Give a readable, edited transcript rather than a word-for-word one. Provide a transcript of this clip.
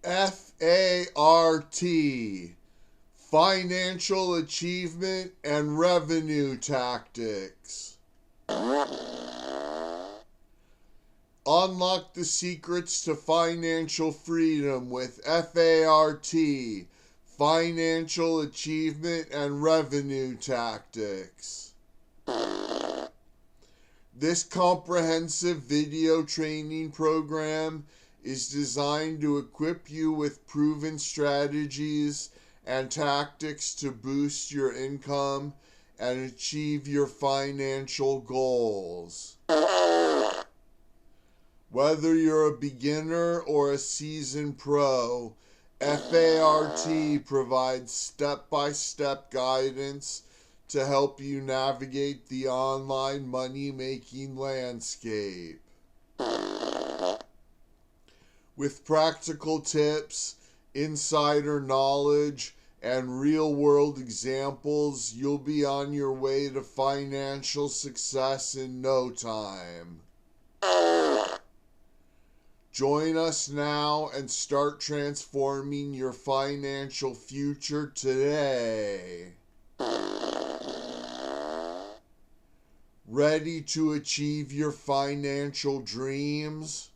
F.A.R.T. Financial Achievement and Revenue Tactics. Unlock the secrets to financial freedom with F.A.R.T. Financial Achievement and Revenue Tactics. This comprehensive video training program is designed to equip you with proven strategies and tactics to boost your income and achieve your financial goals. Whether you're a beginner or a seasoned pro, F.A.R.T. provides step-by-step guidance to help you navigate the online money-making landscape. With practical tips, insider knowledge, and real-world examples, you'll be on your way to financial success in no time. Join us now and start transforming your financial future today. Ready to achieve your financial dreams?